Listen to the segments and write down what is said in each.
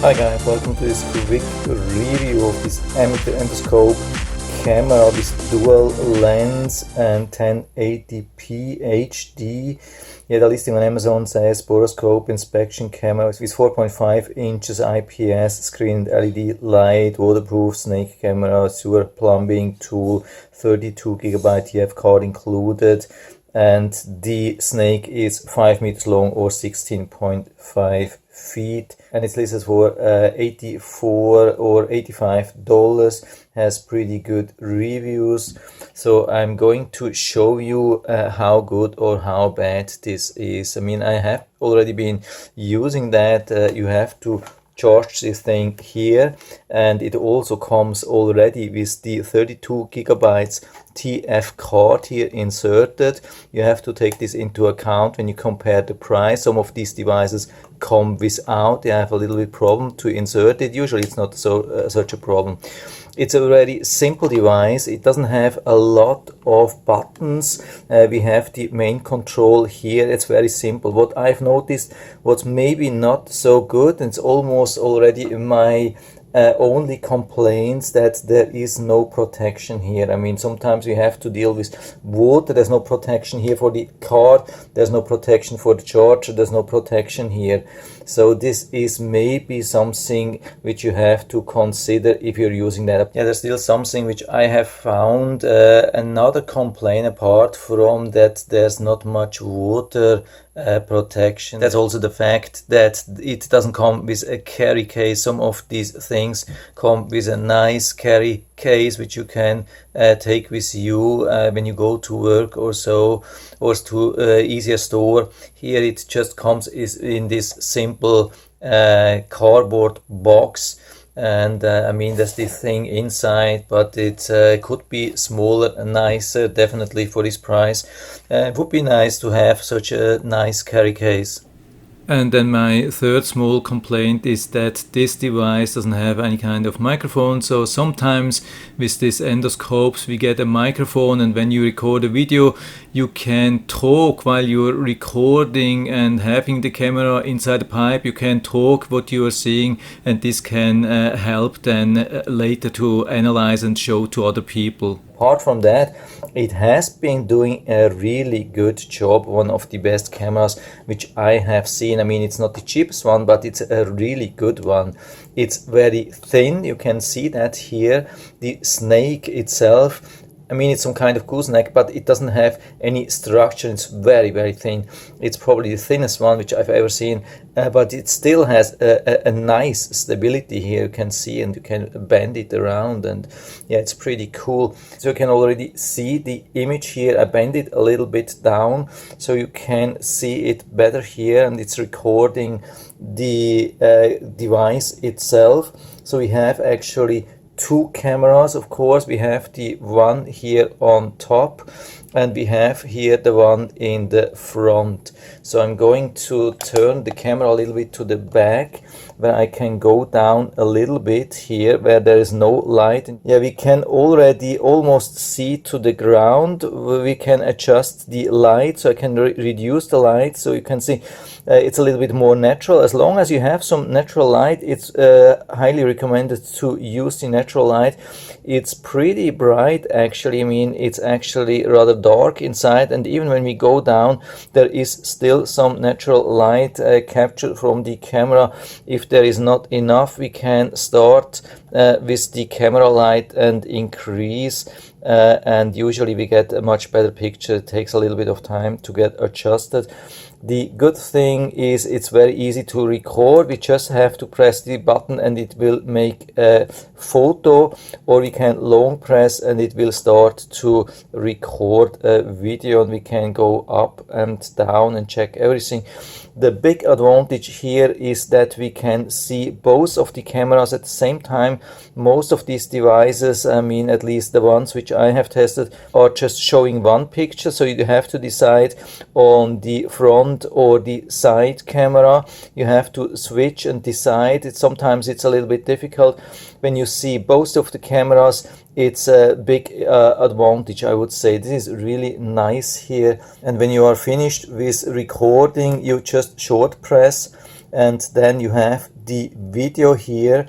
Hi guys, welcome to this quick review of this AMITER Endoscope camera with dual lens and 1080p HD. Yeah, the listing on Amazon says Borescope inspection camera with 4.5 inches IPS screen, LED light, waterproof, snake camera, sewer plumbing tool, 32GB TF card included, and the snake is 5 meters long or 16.5 feet, and it's listed for $84 or $85. Has pretty good reviews, so I'm going to show you how good or how bad this is. I mean, I have already been using that. You have to charge this thing here, and it also comes already with the 32GB TF card here inserted. You have to take this into account when you compare the price. Some of these devices come without. They have a little bit problem to insert it. Usually it's not such a problem. It's a very simple device. It doesn't have a lot of buttons. We have the main control here. It's very simple. What I've noticed, what's maybe not so good, and it's almost already my only complaints, that there is no protection here. I mean, sometimes we have to deal with water. There's no protection here for the card. There's no protection for the charger. There's no protection here. So this is maybe something which you have to consider if you're using that. Yeah, there's still something which I have found. Another complaint apart from that, there's not much water protection. That's also the fact that it doesn't come with a carry case. Some of these things come with a nice carry case which you can take with you when you go to work or so, or to easier store. Here it just comes in this simple cardboard box, and I mean, there's this thing inside, but it could be smaller and nicer. Definitely for this price it would be nice to have such a nice carry case. And then my third small complaint is that this device doesn't have any kind of microphone. So sometimes with these endoscopes we get a microphone, and when you record a video you can talk while you're recording, and having the camera inside the pipe you can talk what you are seeing, and this can help then later to analyze and show to other people. Apart from that, it has been doing a really good job. One of the best cameras which I have seen. I mean, it's not the cheapest one, but it's a really good one. It's very thin. You can see that here. The snake itself, I mean, it's some kind of gooseneck, but it doesn't have any structure. It's very, very thin. It's probably the thinnest one which I've ever seen, but it still has a nice stability here. You can see, and you can bend it around, and yeah, it's pretty cool. So you can already see the image here. I bend it a little bit down so you can see it better here, and it's recording the device itself. So we have actually two cameras. Of course, we have the one here on top, and we have here the one in the front. So I'm going to turn the camera a little bit to the back, where I can go down a little bit here where there is no light. Yeah, we can already almost see to the ground. We can adjust the light, so I can reduce the light, so you can see it's a little bit more natural. As long as you have some natural light, it's highly recommended to use the natural light. It's pretty bright actually. I mean, it's actually rather dark inside, and even when we go down there is still some natural light captured from the camera. If there is not enough, we can start with the camera light and increase, and usually we get a much better picture. It takes a little bit of time to get adjusted. The good thing is it's very easy to record. We just have to press the button and it will make a photo, or we can long press and it will start to record a video, and we can go up and down and check everything. The big advantage here is that we can see both of the cameras at the same time. Most of these devices, I mean, at least the ones which I have tested, are just showing one picture, so you have to decide on the front or the side camera. You have to switch and decide. Sometimes it's a little bit difficult. When you see both of the cameras, it's a big advantage, I would say. This is really nice here. And when you are finished with recording, you just short press, and then you have the video here.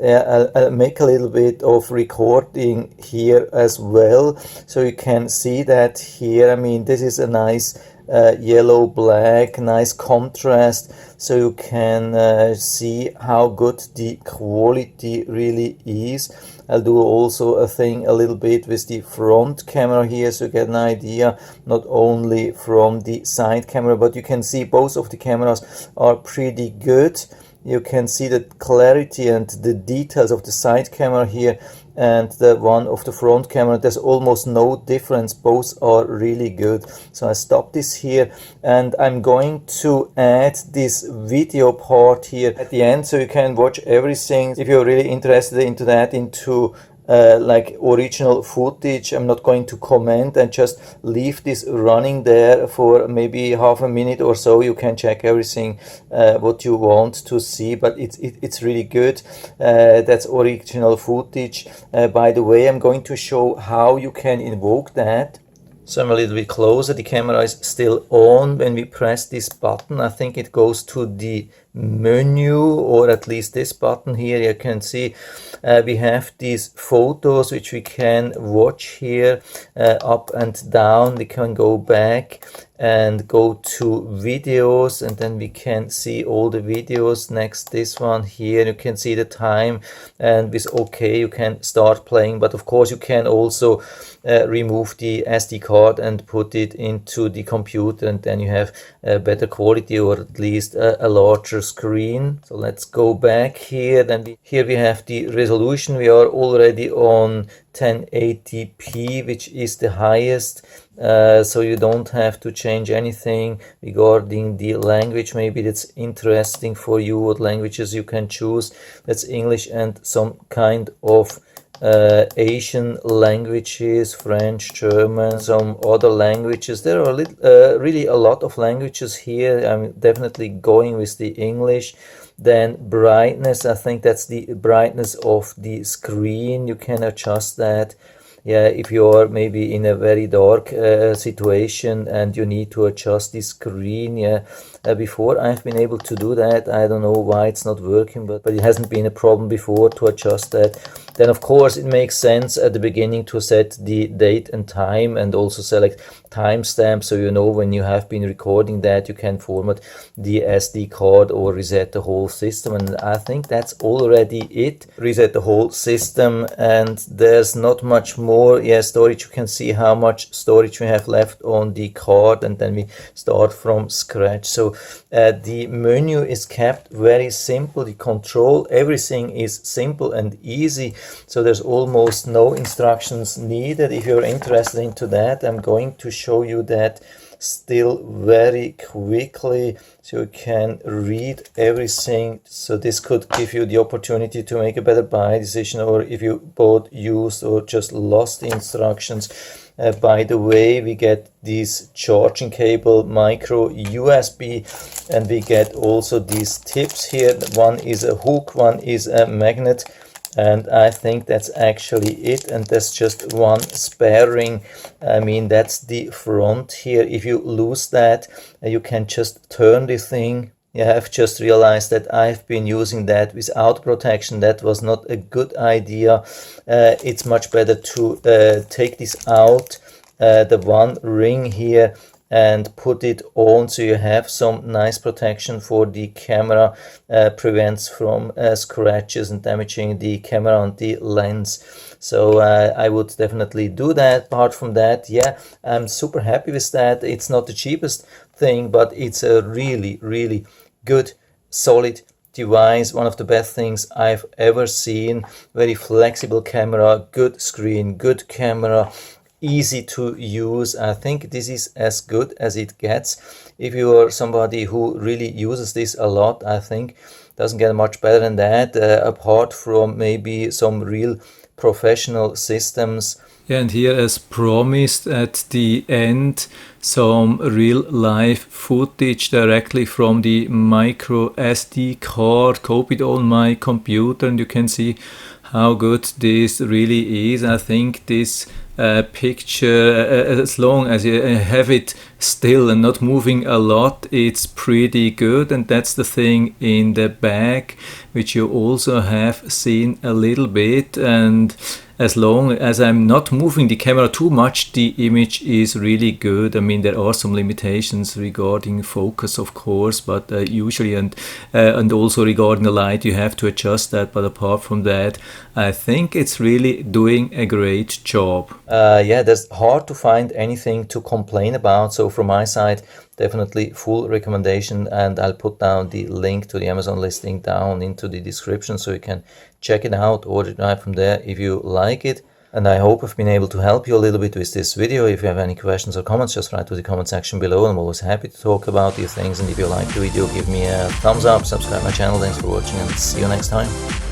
I'll make a little bit of recording here as well, so you can see that here. I mean, this is a nice yellow black, nice contrast, so you can see how good the quality really is. I'll do also a thing a little bit with the front camera here, so you get an idea not only from the side camera, but you can see both of the cameras are pretty good. You can see the clarity and the details of the side camera here and the one of the front camera. There's almost no difference. Both are really good. So I stop this here, and I'm going to add this video part here at the end, so you can watch everything if you're really interested into that, into like original footage. I'm not going to comment and just leave this running there for maybe half a minute or so. You can check everything what you want to see, but it's really good. That's original footage. By the way, I'm going to show how you can invoke that. So I'm a little bit closer. The camera is still on. When we press this button, I think it goes to the menu, or at least this button here. You can see we have these photos which we can watch here, up and down. We can go back and go to videos, and then we can see all the videos. Next, this one here, you can see the time, and with OK you can start playing. But of course you can also remove the SD card and put it into the computer, and then you have better quality, or at least a larger screen. So let's go back here. Then here we have the resolution. We are already on 1080p, which is the highest, so you don't have to change anything regarding the language. Maybe that's interesting for you, what languages you can choose. That's English and some kind of Asian languages, French, German, some other languages. There are really a lot of languages here. I'm definitely going with the English. Then brightness, I think that's the brightness of the screen. You can adjust that. Yeah, if you are maybe in a very dark situation and you need to adjust the screen. Yeah, before I've been able to do that. I don't know why it's not working, but it hasn't been a problem before to adjust that. Then of course it makes sense at the beginning to set the date and time, and also select timestamp, so you know when you have been recording that. You can format the SD card or reset the whole system, and I think that's already it. Reset the whole system, and there's not much more. Yeah, storage, you can see how much storage we have left on the card, and then we start from scratch. So the menu is kept very simple. The control, everything is simple and easy, so there's almost no instructions needed. If you're interested into that, I'm going to show you that still very quickly, so you can read everything. So this could give you the opportunity to make a better buy decision, or if you bought used or just lost the instructions. By the way, we get this charging cable, micro USB, and we get also these tips here. One is a hook, one is a magnet, and I think that's actually it. And there's just one spare ring. I mean, that's the front here. If you lose that, you can just turn the thing. Yeah, I've just realized that I've been using that without protection. That was not a good idea. It's much better to take this out, the one ring here, and put it on, so you have some nice protection for the camera, prevents from scratches and damaging the camera and the lens. So I would definitely do that. Apart from that, yeah, I'm super happy with that. It's not the cheapest thing, but it's a really good, solid device. One of the best things I've ever seen. Very flexible camera, good screen, good camera, easy to use. I think this is as good as it gets. If you are somebody who really uses this a lot, I think doesn't get much better than that, apart from maybe some real professional systems. Yeah, and here, as promised at the end, some real live footage directly from the micro SD card, copied on my computer, and you can see how good this really is. I think this picture, as long as you have it still and not moving a lot, it's pretty good. And that's the thing in the back, which you also have seen a little bit. And as long as I'm not moving the camera too much, the image is really good. I mean, there are some limitations regarding focus, of course, but usually and also regarding the light, you have to adjust that. But apart from that, I think it's really doing a great job. Yeah, there's hard to find anything to complain about. So from my side, definitely full recommendation, and I'll put down the link to the Amazon listing down into the description so you can check it out, order it right from there if you like it. And I hope I've been able to help you a little bit with this video. If you have any questions or comments, just write to the comment section below. I'm always happy to talk about these things. And if you like the video, give me a thumbs up, subscribe my channel. Thanks for watching, and see you next time.